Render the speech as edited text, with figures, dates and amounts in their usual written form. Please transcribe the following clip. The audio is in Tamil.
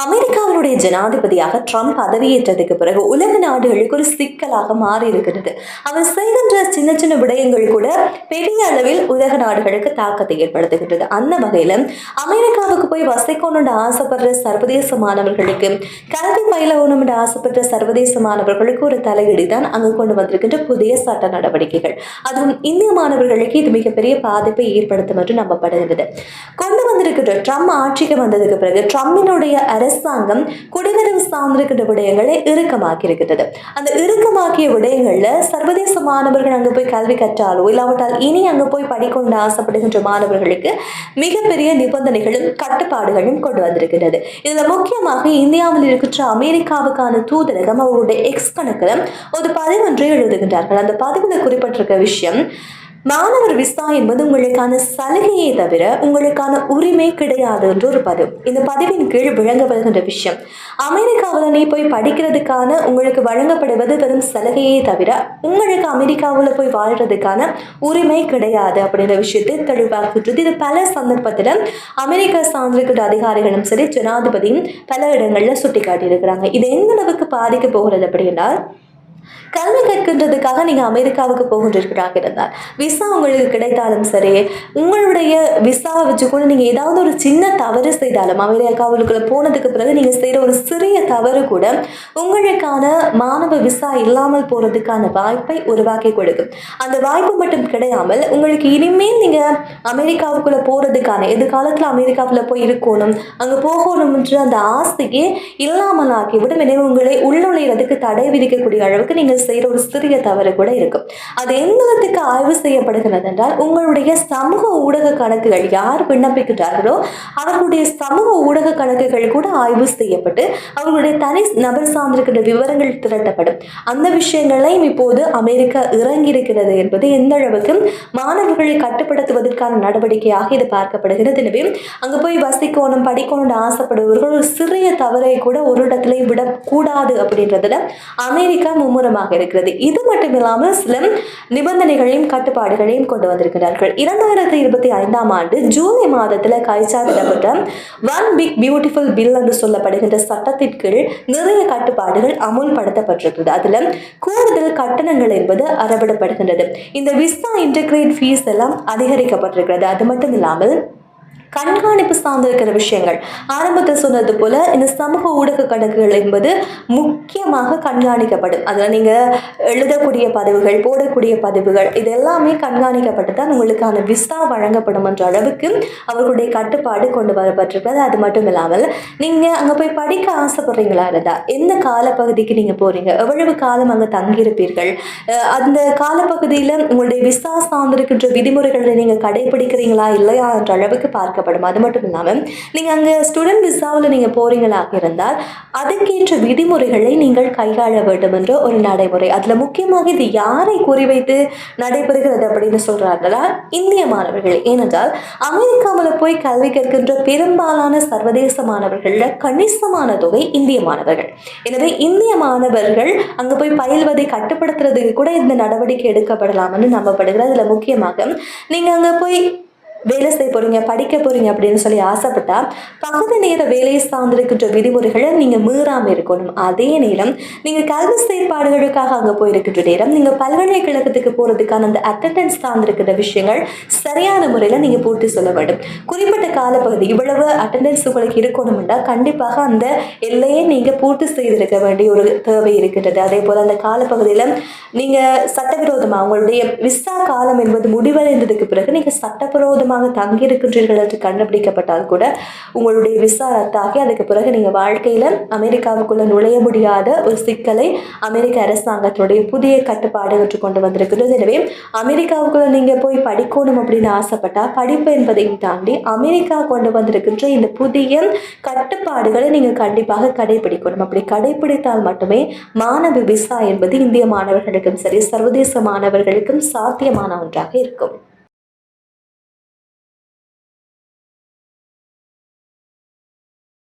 அமெரிக்காவினுடைய ஜனாதிபதியாக ட்ரம்ப் பதவியேற்றதுக்கு பிறகு உலக நாடுகளுக்கு ஒரு சிக்கலாக மாறி இருக்கிறது. அவர் செய்கின்ற சின்ன சின்ன விடயங்கள் கூட பெரிய அளவில் உலக நாடுகளுக்கு தாக்கத்தை ஏற்படுத்துகின்றது. அந்த வகையில அமெரிக்காவுக்கு போய் வசிக்கணும்னு ஆசைப்படுற சர்வதேச மாணவர்களுக்கு, கல்வி பயிலணும் என்று ஆசைப்படுற சர்வதேச மாணவர்களுக்கு ஒரு தலையீடு தான் அங்கு கொண்டு வந்திருக்கின்ற புதிய சட்ட நடவடிக்கைகள். அதுவும் இந்திய மாணவர்களுக்கு இது மிகப்பெரிய பாதிப்பை ஏற்படுத்தும் என்று நம்பப்படுகிறது. கொண்டு வந்திருக்கின்ற ட்ரம்ப் ஆட்சிக்கு வந்ததுக்கு பிறகு ட்ரம்பினுடைய அரசாங்கம் குடிவரவு சார்ந்திருக்கின்ற விடயங்களை இறுக்கமாக்கி இருக்கிறது. அந்த இறுக்கமாக்கிய விடயங்கள்ல சர்வதேச மாணவர்கள் அங்கு போய் கல்வி கற்றாலோ இல்லாவிட்டால் இனி அங்கு போய் படிக்கொண்டு ஆசைப்படுகின்ற மாணவர்களுக்கு மிகப்பெரிய நிபந்தனைகளும் கட்டுப்பாடுகளும் கொண்டு வந்திருக்கிறது. இதுல முக்கியமாக இந்தியாவில் இருக்கின்ற அமெரிக்காவுக்கான தூதரகம் அவருடைய எக்ஸ் கணக்குல ஒரு பதிவொன்றை எழுதுகின்றார்கள். அந்த பதிவுல குறிப்பிட்டிருக்க விஷயம், மாணவர் விசா என்பது உங்களுக்கான சலுகையை தவிர உங்களுக்கான உரிமை கிடையாது என்று ஒரு பதிவு. இந்த பதிவின் கீழ் விளங்க வருகின்ற விஷயம், அமெரிக்காவில் நீ போய் படிக்கிறதுக்கான உங்களுக்கு வழங்கப்படுவது வெறும் சலுகையை தவிர உங்களுக்கு அமெரிக்காவில் போய் வாழ்றதுக்கான உரிமை கிடையாது அப்படின்ற விஷயத்தை தெளிவாக்குகிறது. இது பல சந்தர்ப்பத்தில் அமெரிக்கா சார்ந்திருக்கிற அதிகாரிகளும் சரி ஜனாதிபதியும் பல இடங்கள்ல சுட்டி காட்டியிருக்கிறாங்க. இது எந்த அளவுக்கு பாதிக்க போகிறது அப்படின்னா, கல்வி கற்கின்றதுக்காக நீங்க அமெரிக்காவுக்கு போகின்றிருக்கிறாங்க இருந்தால் விசா உங்களுக்கு கிடைத்தாலும் சரி, உங்களுடைய விசாவை வச்சு கூட நீங்க ஏதாவது ஒரு சின்ன தவறு செய்தாலும் அமெரிக்காவுக்குள்ள போனதுக்கு பிறகு நீங்க செய்யற ஒரு சிறிய தவறு கூட உங்களுக்கான மாணவ விசா இல்லாமல் போறதுக்கான வாய்ப்பை உருவாக்கி கொடுக்கும். அந்த வாய்ப்பு மட்டும் கிடையாமல் உங்களுக்கு இனிமேல் நீங்க அமெரிக்காவுக்குள்ள போறதுக்கான எதிர்காலத்துல அமெரிக்காவுல போய் இருக்கணும், அங்க போகணும்ன்ற அந்த ஆசையே இல்லாமல் ஆக்கிவிடும். எனவே உங்களை உள்நுழைறதுக்கு தடை விதிக்கக்கூடிய அளவுக்கு நீங்க செய்யற ஒரு சிறிய தவறு கூட இருக்கும். அது எந்த விதத்துக்கு ஆய்வு செய்யப்படுகிறது என்றால், உங்களுடைய சமூக ஊடக கணக்குகள் யார் விண்ணப்பிக்கிறார்களோ அவர்களுடைய சமூக ஊடக கணக்குகள் கூட ஆய்வு செய்யப்பட்டு அவர்களுடைய தனி நபர் சார்ந்திருக்கின்ற விவரங்கள் திரட்டப்படும். அந்த விஷயங்களையும் இப்போது அமெரிக்கா இறங்கி இருக்கிறது என்பது எந்த அளவுக்கு மாணவர்களை கட்டுப்படுத்துவதற்கான நடவடிக்கையாக இது பார்க்கப்படுகிறது. எனவே அங்கு போய் வசிக்கணும் படிக்கணும்னு ஆசைப்படுபவர்கள் ஒரு சிறிய தவறை கூட ஒரு இடத்துல விடக்கூடாது அப்படின்றதுல அமெரிக்கா மும்முரமாக இருக்கிறது. இது மட்டும் இல்லாமல் சில நிபந்தனைகளையும் கட்டுப்பாடுகளையும் கொண்டு வந்திருக்கிறார்கள். 2025ஆம் ஆண்டு ஜூலை மாதத்தில் கைச்சாத்திடப்பட்ட ஒன் பிக் பியூட்டிஃபுல் பில் என்று சொல்லப்படுகின்ற சட்டத்திற்கு நிறைய கட்டுப்பாடுகள் அமுல்படுத்தப்பட்டிருக்கிறது. அதுல கூடுதல் கட்டணங்கள் என்பது அறவிடப்படுகின்றது. இந்த விசா இன்டகிரேட் ஃபீஸ் எல்லாம் அதிகரிக்கப்பட்டிருக்கிறது. அது மட்டும் இல்லாமல் கண்காணிப்பு சார்ந்திருக்கிற விஷயங்கள், ஆரம்பத்தில் சொன்னது போல இந்த சமூக ஊடக கணக்குகள் என்பது முக்கியமாக கண்காணிக்கப்படும். அதில் நீங்க எழுதக்கூடிய பதிவுகள், போடக்கூடிய பதிவுகள், இது எல்லாமே கண்காணிக்கப்பட்டு தான் உங்களுக்கான விசா வழங்கப்படும் என்ற அளவுக்கு அவர்களுடைய கட்டுப்பாடு கொண்டு வரப்பட்டிருக்கிறது. அது மட்டும் இல்லாமல் நீங்க அங்க போய் படிக்க ஆசைப்படுறீங்களா இருந்தா எந்த காலப்பகுதிக்கு நீங்க போறீங்க, எவ்வளவு காலம் அங்க தங்கியிருப்பீர்கள், அந்த காலப்பகுதியில உங்களுடைய விசா சார்ந்திருக்கின்ற விதிமுறைகளை நீங்க கடைபிடிக்கிறீங்களா இல்லையா என்ற அளவுக்கு பார்க்கப்படும். அது மட்டும் இல்லாமல் நீங்க அங்க ஸ்டூடெண்ட் விசாவில் நீங்க போறீங்களாக இருந்தால் அதுக்கேற்ற விதிமுறைகளை நீங்கள் கையாள வேண்டும் என்ற ஒரு நடைமுறை. அதுல முக்கியமாக இது யாரை குறிவைத்து நடைபெறுகிறது அப்படின்னு சொல்றாங்களா, இந்திய மாணவர்கள். ஏனென்றால் அமெரிக்காவில் போய் கல்வி கற்கின்ற பெரும்பாலான சர்வதேச மாணவர்கள கணிசமான தொகை இந்திய மாணவர்கள். எனவே இந்திய மாணவர்கள் அங்க போய் பயில்வதை கட்டுப்படுத்துறதுக்கு கூட இந்த நடவடிக்கை எடுக்கப்படலாம் என்று நம்பப்படுகிறது. அதுல முக்கியமாக நீங்க அங்க போய் வேலை செய்ய போறீங்க, படிக்க போறீங்க அப்படின்னு சொல்லி ஆசைப்பட்டா பகுதி நேர வேலையை சார்ந்திருக்கின்ற விதிமுறைகளை நீங்க மீறாம இருக்கணும். அதே நேரம் நீங்க கல்வி செயற்பாடுகளுக்காக அங்க போயிருக்கின்ற நேரம் நீங்க பல்கலைக்கழகத்துக்கு போறதுக்கான அந்த அட்டெண்டன்ஸ் சார்ந்திருக்கிற விஷயங்கள் சரியான முறையில நீங்க பூர்த்தி சொல்ல வேண்டும். குறிப்பிட்ட காலப்பகுதி இவ்வளவு அட்டெண்டன்ஸ் உங்களுக்கு இருக்கணும்னா கண்டிப்பாக அந்த எல்லையை நீங்க பூர்த்தி செய்திருக்க வேண்டிய ஒரு தேவை இருக்கின்றது. அதே போல அந்த காலப்பகுதியில நீங்க சட்டவிரோதமா உங்களுடைய விசா காலம் என்பது முடிவடைந்ததுக்கு பிறகு நீங்க சட்டவிரோதமாக தங்கியிருக்கின்றீர்கள் என்று கண்டுபிடிக்கப்பட்டால் கூட உங்களுடைய விசா ரத்தாகி அதுக்கு பிறகு நீங்க வாழ்க்கையில அமெரிக்காவுக்குள்ள நுழைய முடியாத ஒரு சிக்கலை அமெரிக்க அரசாங்கத்தினுடைய புதிய கட்டுப்பாடு கொண்டு வந்திருக்கிறது. எனவே அமெரிக்காவுக்குள்ள நீங்க போய் படிக்கணும் அப்படின்னு ஆசைப்பட்டா படிப்பு என்பதையும் தாண்டி அமெரிக்கா கொண்டு வந்திருக்கின்ற இந்த புதிய கட்டுப்பாடுகளை நீங்க கண்டிப்பாக கடைபிடிக்கணும். அப்படி கடைபிடித்தால் மட்டுமே மாணவ விசா என்பது இந்திய மாணவர்களுக்கும் சரி சர்வதேச மாணவர்களுக்கும் சாத்தியமான ஒன்றாக இருக்கும்.